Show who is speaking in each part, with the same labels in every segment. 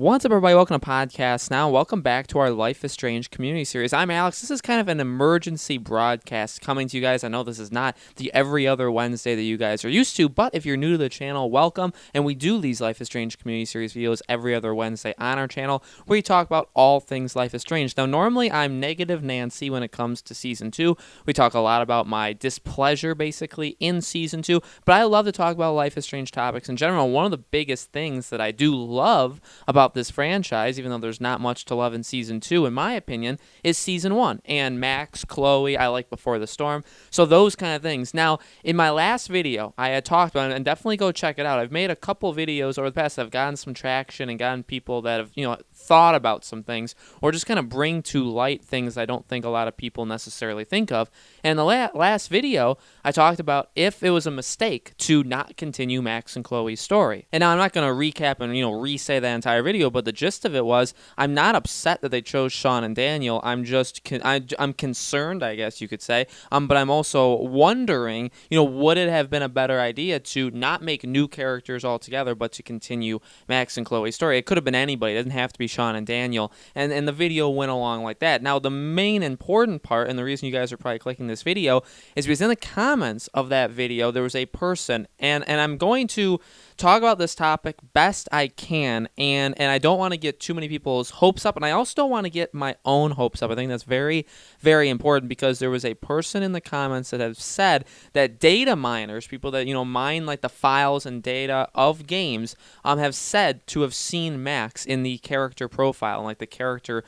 Speaker 1: What's up, everybody? Welcome to Podcast Now. Welcome back to our Life is Strange community series. I'm Alex. This is kind of an emergency broadcast coming to you guys. I know this is not the every other Wednesday that you guys are used to, but if you're new to the channel, welcome. And we do these Life is Strange community series videos every other Wednesday on our channel where we talk about all things Life is Strange. Now, normally I'm negative Nancy when it comes to Season 2. We talk a lot about my displeasure, basically, in Season 2, but I love to talk about Life is Strange topics in general. One of the biggest things that I do love about this franchise, even though there's not much to love in Season 2, in my opinion, is Season 1. And Max, Chloe, I like Before the Storm. So those kind of things. Now, in my last video, I had talked about it, and definitely go check it out. I've made a couple videos over the past that have gotten some traction and gotten people that have, thought about some things, or just kind of bring to light things I don't think a lot of people necessarily think of. And in the last video, I talked about if it was a mistake to not continue Max and Chloe's story. And now I'm not going to recap and, re-say that entire video, but the gist of it was I'm not upset that they chose Sean and Daniel. I'm just, I'm concerned, I guess you could say, but I'm also wondering, would it have been a better idea to not make new characters altogether, but to continue Max and Chloe's story? It could have been anybody. It doesn't have to be Sean and Daniel. And the video went along like that. Now, the main important part, and the reason you guys are probably clicking this video, is because in the comments of that video, there was a person, and I'm going to talk about this topic best I can, and I don't want to get too many people's hopes up, and I also don't want to get my own hopes up. I think that's very, very important, because there was a person in the comments that have said that data miners, people that, mine like the files and data of games, have said to have seen Max in the character profile, like the character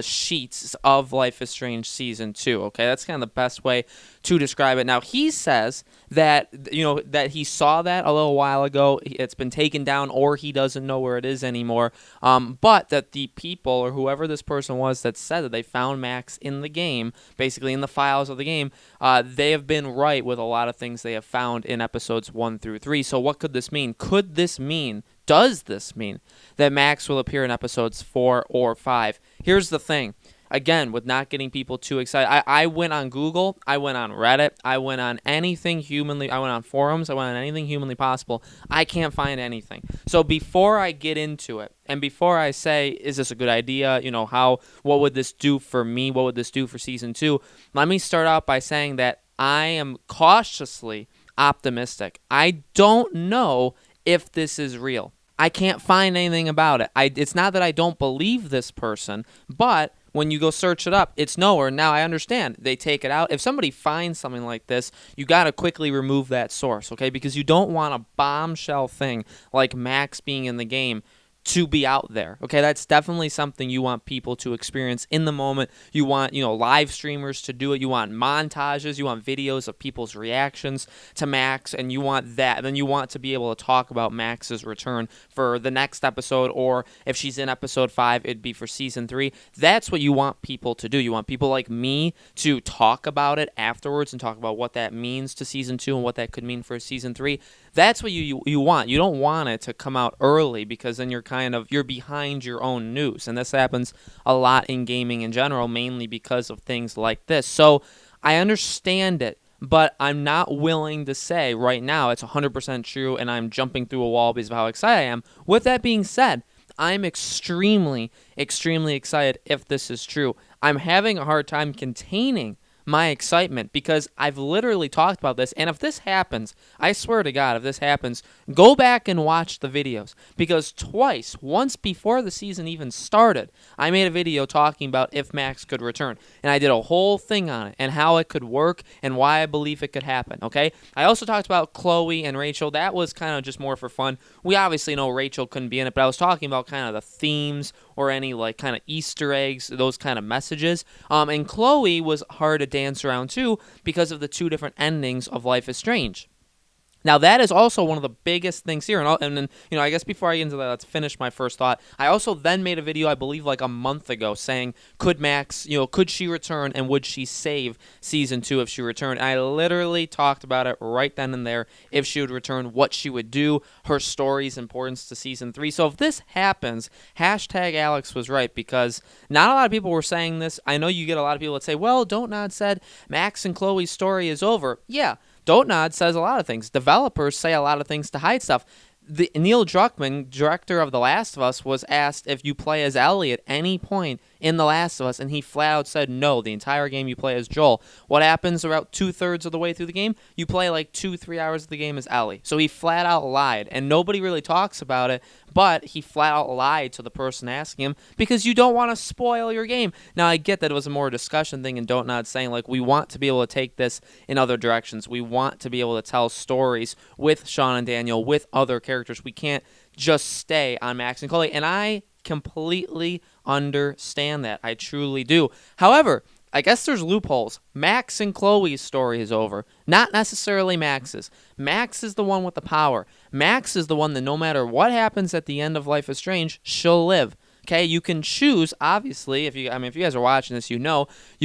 Speaker 1: sheets of Life is Strange Season 2, okay? That's kind of the best way to describe it. Now, he says that, that he saw that a little while ago. It's been taken down, or he doesn't know where it is anymore, but that the people, or whoever this person was that said that they found Max in the game, basically in the files of the game, they have been right with a lot of things they have found in episodes 1 through 3. So what could this mean? Does this mean that Max will appear in episodes 4 or 5? Here's the thing. Again, with not getting people too excited, I went on Google, I went on Reddit, I went on anything humanly, I went on forums, I went on anything humanly possible. I can't find anything. So before I get into it, and before I say, is this a good idea, what would this do for me, what would this do for Season 2, let me start out by saying that I am cautiously optimistic. I don't know if this is real. I can't find anything about it. It's not that I don't believe this person, but when you go search it up, it's nowhere. Now, I understand. They take it out. If somebody finds something like this, you got to quickly remove that source, okay? Because you don't want a bombshell thing like Max being in the game to be out there, okay? That's definitely something you want people to experience in the moment. You want, live streamers to do it. You want montages. You want videos of people's reactions to Max, and you want that. And then you want to be able to talk about Max's return for the next episode, or if she's in episode 5, it'd be for Season 3. That's what you want people to do. You want people like me to talk about it afterwards and talk about what that means to Season 2 and what that could mean for Season 3. That's what you want. You don't want it to come out early, because then you're behind your own news. And this happens a lot in gaming in general, mainly because of things like this. So I understand it, but I'm not willing to say right now it's 100% true and I'm jumping through a wall because of how excited I am. With that being said, I'm extremely, extremely excited if this is true. I'm having a hard time containing my excitement, because I've literally talked about this, and if this happens, I swear to God, if this happens, go back and watch the videos, because once before the season even started, I made a video talking about if Max could return, and I did a whole thing on it, and how it could work, and why I believe it could happen, okay? I also talked about Chloe and Rachel. That was kind of just more for fun. We obviously know Rachel couldn't be in it, but I was talking about kind of the themes, or any kind of Easter eggs, those kind of messages, and Chloe was hard to dance around too, because of the 2 different endings of Life is Strange. Now, that is also one of the biggest things here. And then, I guess before I get into that, let's finish my first thought. I also then made a video, I believe, like a month ago, saying, could Max, could she return, and would she save Season 2 if she returned? And I literally talked about it right then and there, if she would return, what she would do, her story's importance to Season 3. So if this happens, hashtag Alex was right, because not a lot of people were saying this. I know you get a lot of people that say, well, Don't Nod said Max and Chloe's story is over. Yeah. Don't Nod says a lot of things. Developers say a lot of things to hide stuff. Neil Druckmann, director of The Last of Us, was asked if you play as Ellie at any point in The Last of Us, and he flat out said no. The entire game you play as Joel. What happens about 2/3 of the way through the game? You play like 2-3 hours of the game as Ellie. So he flat out lied, and nobody really talks about it. But he flat out lied to the person asking him because you don't want to spoil your game. Now I get that it was a more discussion thing, and Don't Nod saying like we want to be able to take this in other directions. We want to be able to tell stories with Sean and Daniel, with other characters. We can't just stay on Max and Chloe, and I completely understand that. I truly do. However, I guess there's loopholes. Max and Chloe's story is over. Not necessarily Max's. Max is the one with the power. Max is the one that no matter what happens at the end of Life is Strange, she'll live. Okay, you can choose, obviously, if you guys are watching this, you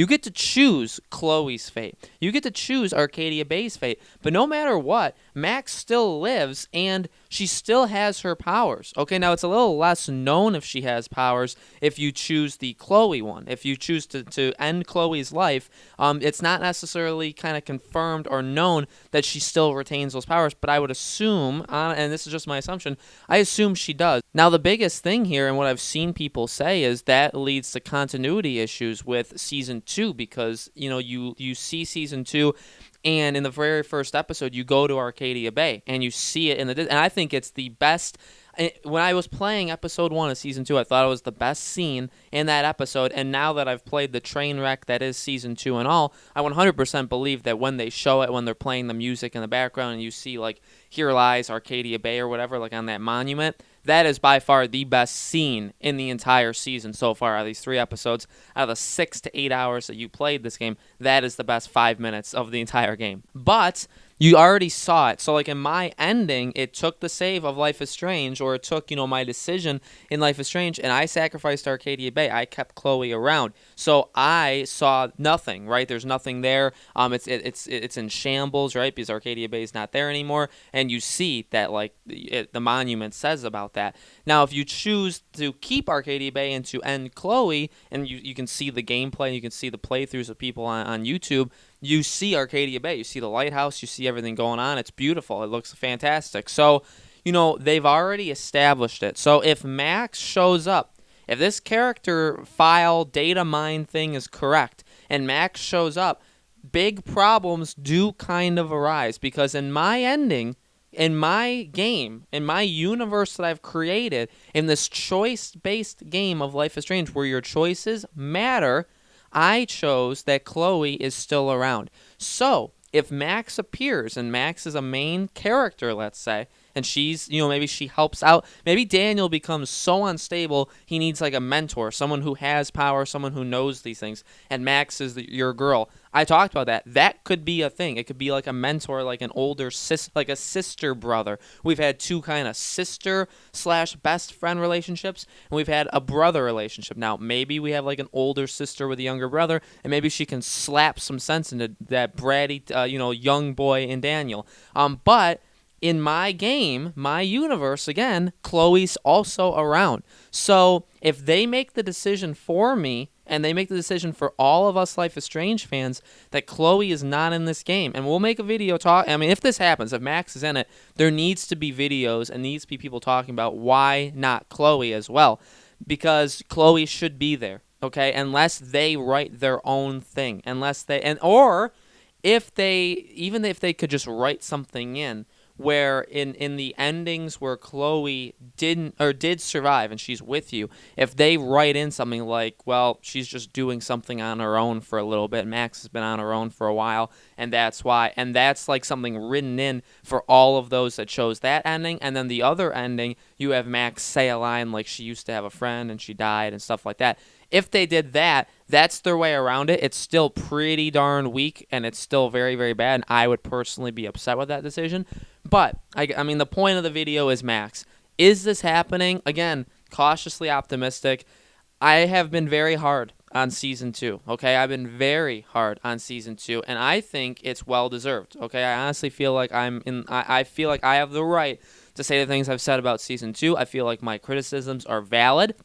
Speaker 1: get to choose Chloe's fate. You get to choose Arcadia Bay's fate. But no matter what, Max still lives and she still has her powers. Okay, now it's a little less known if she has powers if you choose the Chloe one. If you choose to end Chloe's life, it's not necessarily kind of confirmed or known that she still retains those powers, but I would assume, and this is just my assumption, I assume she does. Now, the biggest thing here, and what I've seen people say, is that leads to continuity issues with Season 2 because, you see Season 2, and in the very first episode, you go to Arcadia Bay, and you see it and I think it's the best. When I was playing episode 1 of Season 2, I thought it was the best scene in that episode, and now that I've played the train wreck that is Season 2 and all, I 100% believe that when they show it, when they're playing the music in the background, and you see, like, Here Lies Arcadia Bay or whatever, like on that monument, that is by far the best scene in the entire season so far. Out of these 3 episodes, out of the 6 to 8 hours that you played this game, that is the best 5 minutes of the entire game. But you already saw it. So, like, in my ending, it took the save of Life is Strange, or it took, my decision in Life is Strange, and I sacrificed Arcadia Bay. I kept Chloe around. So I saw nothing, right? There's nothing there. It's in shambles, right? Because Arcadia Bay is not there anymore. And you see that, like, the monument says about that. Now, if you choose to keep Arcadia Bay and to end Chloe, and you can see the gameplay, you can see the playthroughs of people on YouTube, you see Arcadia Bay, you see the lighthouse, you see everything going on. It's beautiful. It looks fantastic. So, they've already established it. So if Max shows up, if this character file data mine thing is correct, and Max shows up, big problems do kind of arise, because in my ending, in my game, in my universe that I've created, in this choice-based game of Life is Strange, where your choices matter, I chose that Chloe is still around. So, if Max appears, and Max is a main character, let's say, and she's, maybe she helps out, maybe Daniel becomes so unstable, he needs like a mentor, someone who has power, someone who knows these things, and Max is your girl. I talked about that. That could be a thing. It could be like a mentor, like an older like a sister brother. We've had 2 kind of sister/best friend relationships, and we've had a brother relationship. Now, maybe we have like an older sister with a younger brother, and maybe she can slap some sense into that bratty, young boy in Daniel. But in my game, my universe, again, Chloe's also around. So if they make the decision for me, and they make the decision for all of us Life is Strange fans, that Chloe is not in this game, and we'll make a video if this happens, if Max is in it, there needs to be videos and needs to be people talking about why not Chloe as well, because Chloe should be there, okay, unless they write their own thing, or if they could just write something in where in the endings where Chloe did survive and she's with you, if they write in something like, well, she's just doing something on her own for a little bit, Max has been on her own for a while, and that's why, and that's like something written in for all of those that chose that ending, and then the other ending, you have Max say a line like she used to have a friend and she died and stuff like that. If they did that, that's their way around it. It's still pretty darn weak, and it's still very, very bad, and I would personally be upset with that decision. But, the point of the video is Max. Is this happening? Again, cautiously optimistic. I have been very hard on Season 2, okay? I've been very hard on Season 2, and I think it's well-deserved, okay? I honestly feel like I feel like I have the right to say the things I've said about Season 2. I feel like my criticisms are valid.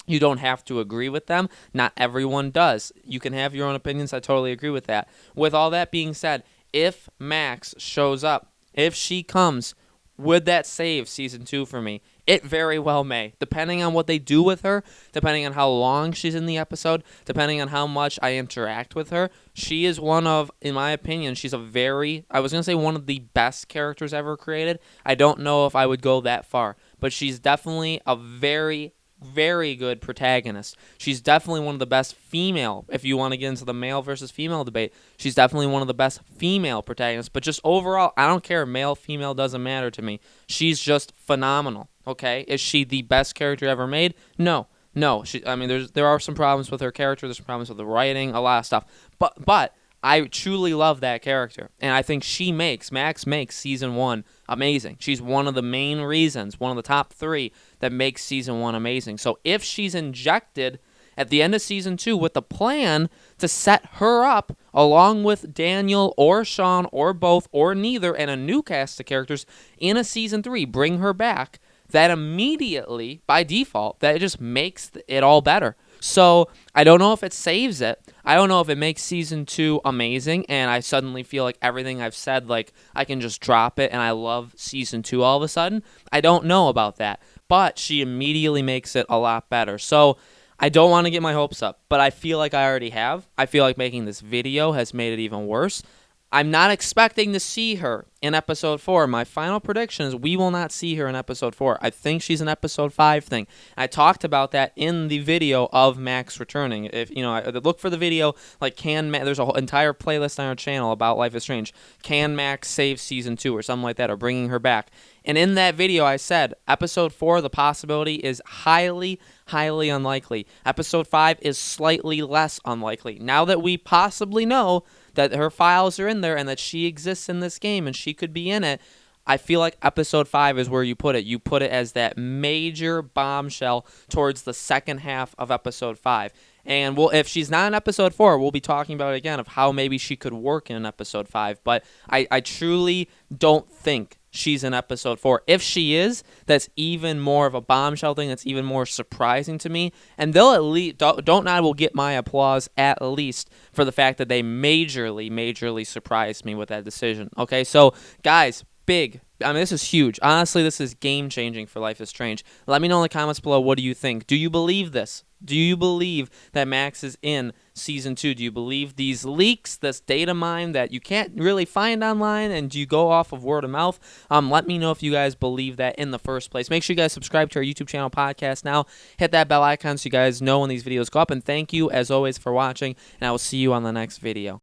Speaker 1: You don't have to agree with them. Not everyone does. You can have your own opinions. I totally agree with that. With all that being said, if Max shows up, if she comes, Would that save season 2 for me? It very well may. Depending on what they do with her, depending on how long she's in the episode, depending on how much I interact with her, she is one of, in my opinion, she's I was going to say one of the best characters ever created. I don't know if I would go that far, but she's definitely a very, very good protagonist. She's definitely one of the best female, if you want to get into the male versus female debate, she's definitely one of the best female protagonists. But just overall, I don't care. Male, female, doesn't matter to me. She's just phenomenal, okay? Is she the best character ever made? No. No. There are some problems with her character. There's some problems with the writing, a lot of stuff. But I truly love that character, and I think Max makes season 1 amazing. She's one of the main reasons, one of the top 3 that makes season 1 amazing. So if she's injected at the end of season 2 with the plan to set her up along with Daniel or Sean or both or neither and a new cast of characters in a season 3, bring her back, that immediately, by default, that it just makes it all better. So I don't know if it saves it. I don't know if it makes season 2 amazing and I suddenly feel like everything I've said, like I can just drop it and I love season 2 all of a sudden. I don't know about that. But she immediately makes it a lot better. So I don't want to get my hopes up, but I feel like I already have. I feel like making this video has made it even worse. I'm not expecting to see her in episode 4. My final prediction is we will not see her in episode 4. I think she's an episode 5 thing. I talked about that in the video of Max returning. If I look for the video, like there's a whole entire playlist on our channel about Life is Strange. Can Max save season 2 or something like that, or bringing her back? And in that video, I said episode 4, the possibility is highly, highly unlikely. Episode 5 is slightly less unlikely. Now that we possibly know that her files are in there and that she exists in this game and she could be in it, I feel like episode 5 is where you put it. You put it as that major bombshell towards the second half of episode 5. And if she's not in episode 4, we'll be talking about it again of how maybe she could work in episode 5. But I truly don't think she's in episode 4. If she is, that's even more of a bombshell thing. That's even more surprising to me. And they'll at least, Don't I will get my applause at least for the fact that they majorly surprised me with that decision. Okay, so guys, this is huge. Honestly, this is game-changing for Life is Strange. Let me know in the comments below, what do you think? Do you believe this? Do you believe that Max is in season 2? Do you believe these leaks, this data mine that you can't really find online, and do you go off of word of mouth? Let me know if you guys believe that in the first place. Make sure you guys subscribe to our YouTube channel, Podcast Now. Hit that bell icon so you guys know when these videos go up, and thank you, as always, for watching, and I will see you on the next video.